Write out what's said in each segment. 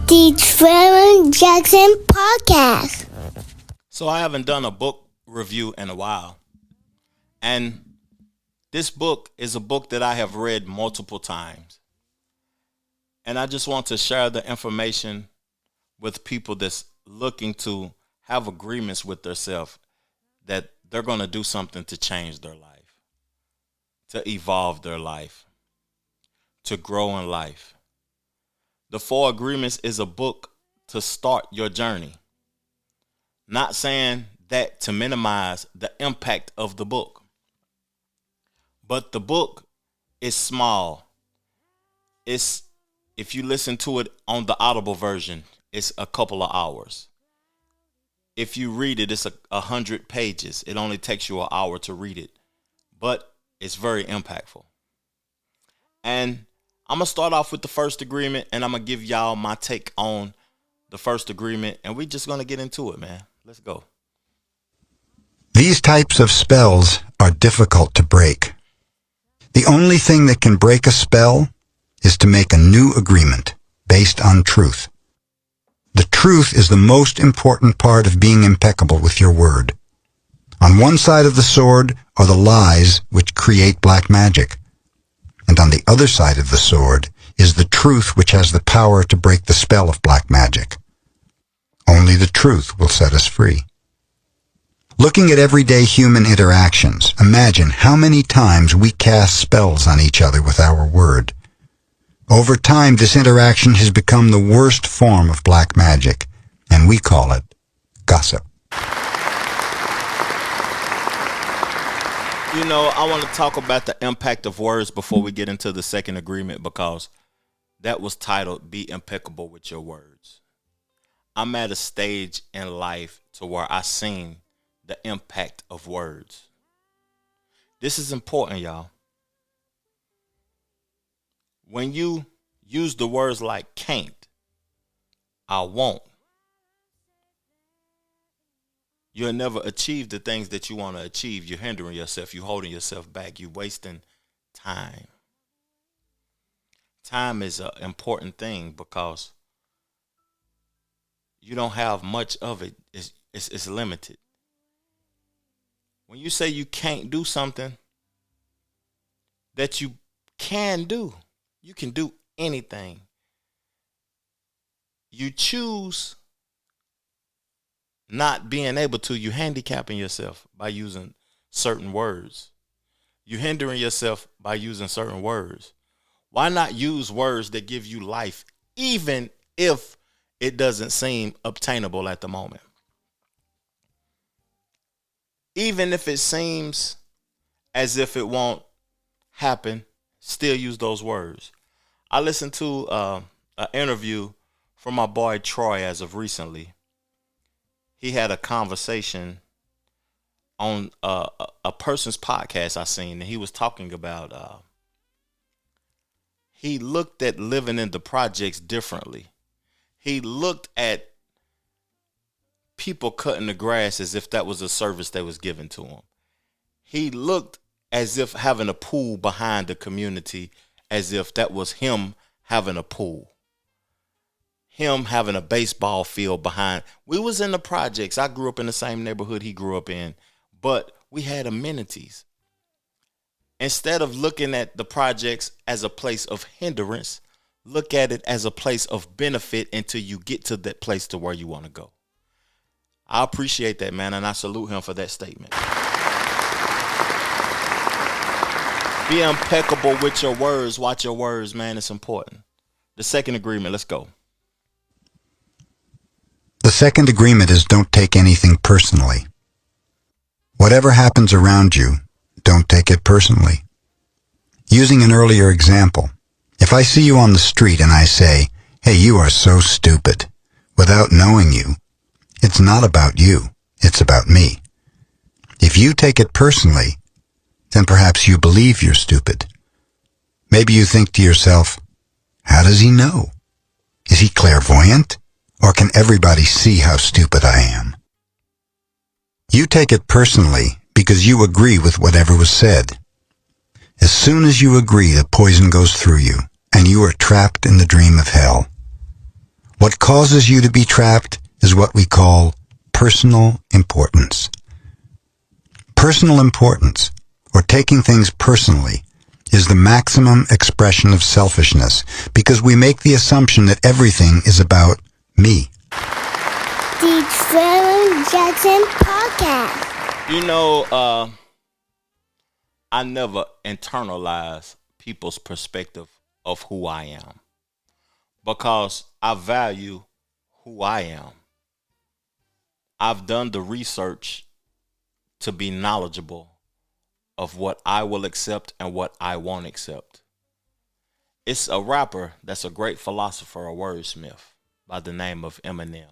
The Trevor Jackson Podcast. So I haven't done a book review in a while. And this book is a book that I have read multiple times. And I just want to share the information with people that's looking to have agreements with themselves that they're going to do something to change their life, to evolve their life, to grow in life. The 4 Agreements is a book to start your journey. Not saying that to minimize the impact of the book. But the book is small. If you listen to it on the Audible version, it's a couple of hours. If you read it, it's 100 pages. It only takes you an hour to read it. But it's very impactful. And I'm going to start off with the first agreement, and I'm going to give y'all my take on the first agreement, and we're just going to get into it, man. Let's go. These types of spells are difficult to break. The only thing that can break a spell is to make a new agreement based on truth. The truth is the most important part of being impeccable with your word. On one side of the sword are the lies which create black magic. And on the other side of the sword is the truth which has the power to break the spell of black magic. Only the truth will set us free. Looking at everyday human interactions, imagine how many times we cast spells on each other with our word. Over time, this interaction has become the worst form of black magic, and we call it gossip. You know, I want to talk about the impact of words before we get into the second agreement, because that was titled Be Impeccable with Your Words. I'm at a stage in life to where I've seen the impact of words. This is important, y'all. When you use the words like can't, I won't, you'll never achieve the things that you want to achieve. You're hindering yourself. You're holding yourself back. You're wasting time. Time is an important thing because you don't have much of it. It's limited. When you say you can't do something that you can do, you can do anything. You choose not being able to, you handicapping yourself by using certain words. You're hindering yourself by using certain words. Why not use words that give you life, even if it doesn't seem obtainable at the moment? Even if it seems as if it won't happen, still use those words. I listened to an interview from my boy Troy as of recently. He had a conversation on a person's podcast I seen, and he was talking about he looked at living in the projects differently. He looked at people cutting the grass as if that was a service that was given to him. He looked as if having a pool behind the community, as if that was him having a pool. Him having a baseball field behind. We was in the projects. I grew up in the same neighborhood he grew up in, but we had amenities. Instead of looking at the projects as a place of hindrance, look at it as a place of benefit until you get to that place to where you want to go. I appreciate that, man, and I salute him for that statement. Be impeccable with your words. Watch your words, man. It's important. The second agreement, let's go. The second agreement is don't take anything personally. Whatever happens around you, don't take it personally. Using an earlier example, if I see you on the street and I say, "Hey, you are so stupid," without knowing you, it's not about you, it's about me. If you take it personally, then perhaps you believe you're stupid. Maybe you think to yourself, how does he know? Is he clairvoyant? Or can everybody see how stupid I am? You take it personally because you agree with whatever was said. As soon as you agree, the poison goes through you, and you are trapped in the dream of hell. What causes you to be trapped is what we call personal importance. Personal importance, or taking things personally, is the maximum expression of selfishness because we make the assumption that everything is about me. The Reverend Jackson Podcast. You know, I never internalize people's perspective of who I am because I value who I am. I've done the research to be knowledgeable of what I will accept and what I won't accept. It's a rapper that's a great philosopher, a wordsmith by the name of Eminem.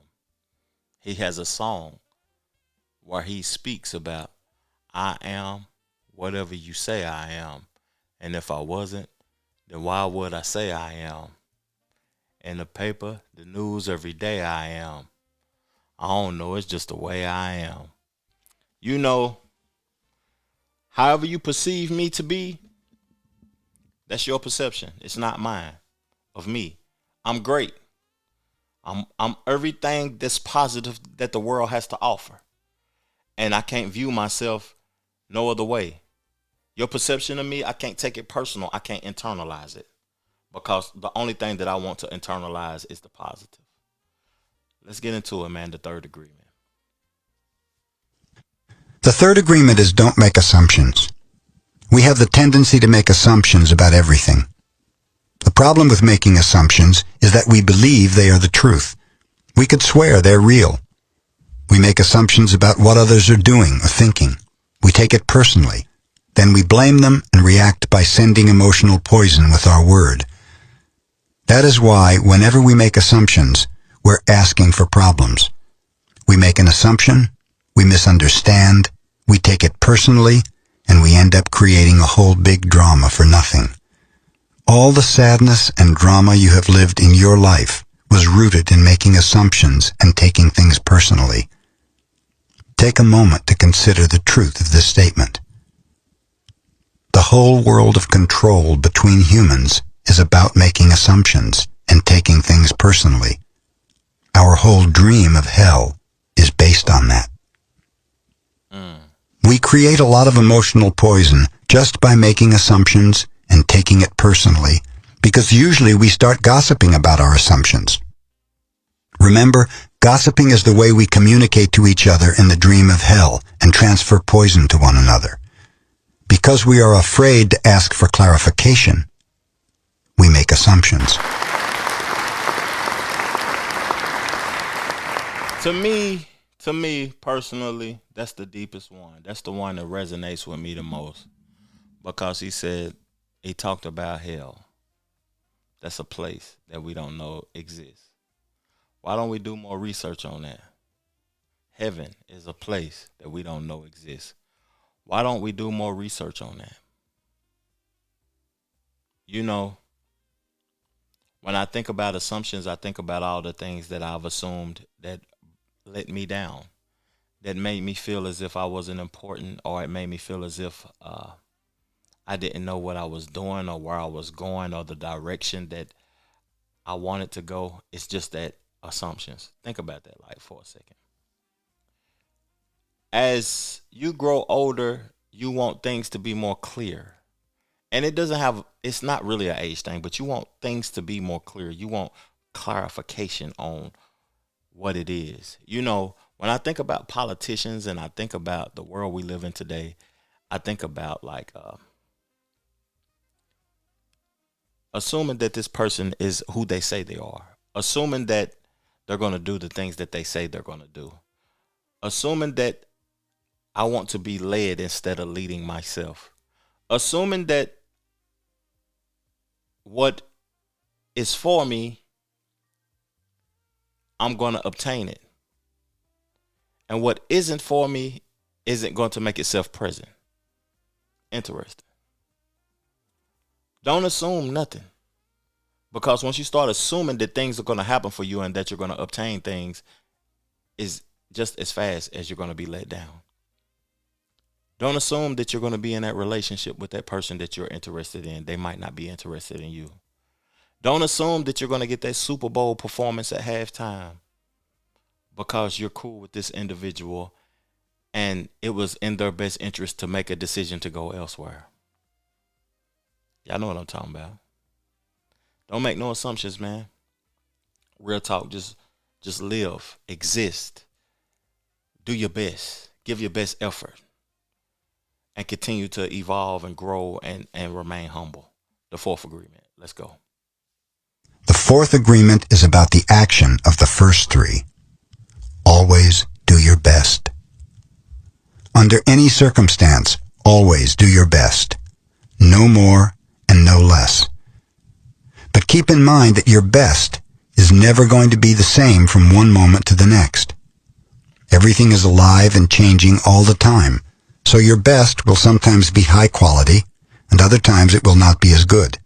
He has a song where he speaks about, I am whatever you say I am. And if I wasn't, then why would I say I am? In the paper, the news every day I am. I don't know, it's just the way I am. You know, however you perceive me to be, that's your perception. It's not mine of me. I'm great. I'm everything that's positive that the world has to offer. And I can't view myself no other way. Your perception of me, I can't take it personal. I can't internalize it. Because the only thing that I want to internalize is the positive. Let's get into it, man, the third agreement. The third agreement is don't make assumptions. We have the tendency to make assumptions about everything. The problem with making assumptions is that we believe they are the truth. We could swear they're real. We make assumptions about what others are doing or thinking. We take it personally. Then we blame them and react by sending emotional poison with our word. That is why whenever we make assumptions, we're asking for problems. We make an assumption, we misunderstand, we take it personally, and we end up creating a whole big drama for nothing. All the sadness and drama you have lived in your life was rooted in making assumptions and taking things personally. Take a moment to consider the truth of this statement. The whole world of control between humans is about making assumptions and taking things personally. Our whole dream of hell is based on that. We create a lot of emotional poison just by making assumptions and taking it personally, because usually we start gossiping about our assumptions. Remember, gossiping is the way we communicate to each other in the dream of hell and transfer poison to one another. Because we are afraid to ask for clarification, we make assumptions. To me personally, that's the deepest one. That's the one that resonates with me the most. Because he talked about hell. That's a place that we don't know exists. Why don't we do more research on that? Heaven is a place that we don't know exists. Why don't we do more research on that? You know, when I think about assumptions, I think about all the things that I've assumed that let me down, that made me feel as if I wasn't important, or it made me feel as if I didn't know what I was doing or where I was going or the direction that I wanted to go. It's just that assumptions. Think about that like for a second. As you grow older, you want things to be more clear. And it's not really an age thing, but you want things to be more clear. You want clarification on what it is. You know, when I think about politicians and I think about the world we live in today, I think about like assuming that this person is who they say they are, assuming that they're going to do the things that they say they're going to do, assuming that I want to be led instead of leading myself, assuming that what is for me, I'm going to obtain it. And what isn't for me isn't going to make itself present. Interesting. Don't assume nothing. Because once you start assuming that things are going to happen for you and that you're going to obtain things, is just as fast as you're going to be let down. Don't assume that you're going to be in that relationship with that person that you're interested in. They might not be interested in you. Don't assume that you're going to get that Super Bowl performance at halftime because you're cool with this individual and it was in their best interest to make a decision to go elsewhere. Y'all know what I'm talking about. Don't make no assumptions, man. Real talk, just live, exist, do your best, give your best effort, and continue to evolve and grow and remain humble. The fourth agreement. Let's go. The fourth agreement is about the action of the first three. Always do your best. Under any circumstance, always do your best. No more and no less. But keep in mind that your best is never going to be the same from one moment to the next. Everything is alive and changing all the time, so your best will sometimes be high quality, and other times it will not be as good.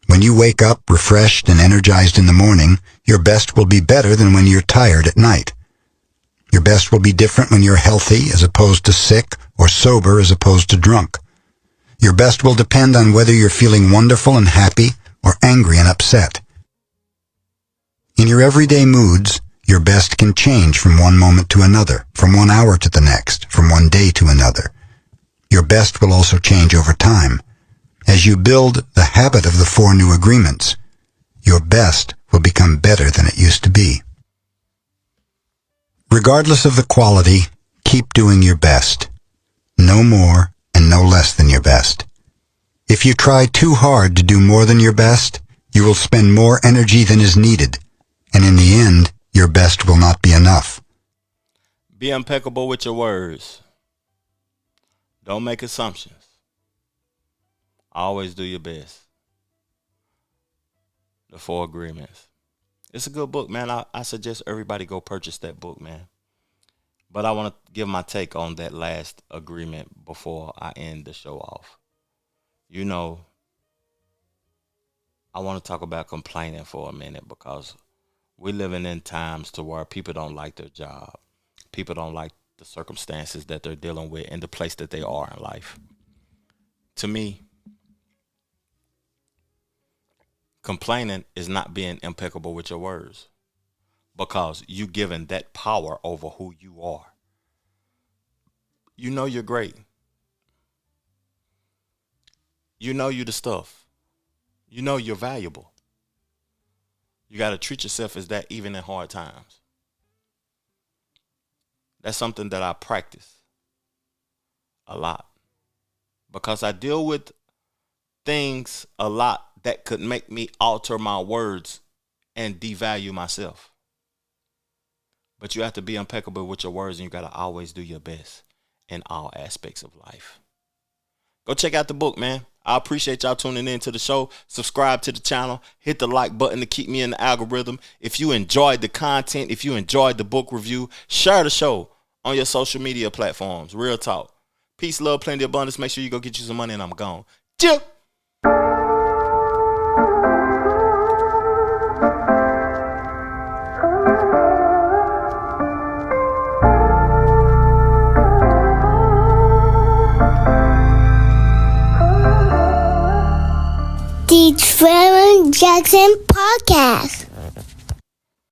When you wake up refreshed and energized in the morning, your best will be better than when you're tired at night. Your best will be different when you're healthy as opposed to sick, or sober as opposed to drunk. Your best will depend on whether you're feeling wonderful and happy or angry and upset. In your everyday moods, your best can change from one moment to another, from 1 hour to the next, from one day to another. Your best will also change over time. As you build the habit of the 4 new agreements, your best will become better than it used to be. Regardless of the quality, keep doing your best. No more and no less than your best. If you try too hard to do more than your best, you will spend more energy than is needed, and in the end, your best will not be enough. Be impeccable with your words. Don't make assumptions. Always do your best. The 4 agreements. It's a good book, man. I suggest everybody go purchase that book, man. But I want to give my take on that last agreement before I end the show off. You know, I want to talk about complaining for a minute because we're living in times to where people don't like their job. People don't like the circumstances that they're dealing with and the place that they are in life. To me, complaining is not being impeccable with your words because you given that power over who you are. You know you're great. You know you're the stuff. You know you're valuable. You got to treat yourself as that even in hard times. That's something that I practice a lot because I deal with things a lot that could make me alter my words and devalue myself. But you have to be impeccable with your words and you got to always do your best in all aspects of life. Go check out the book, man. I appreciate y'all tuning in to the show. Subscribe to the channel. Hit the like button to keep me in the algorithm. If you enjoyed the content, if you enjoyed the book review, share the show on your social media platforms. Real talk. Peace, love, plenty, abundance. Make sure you go get you some money and I'm gone. Chill. The Trevor Jackson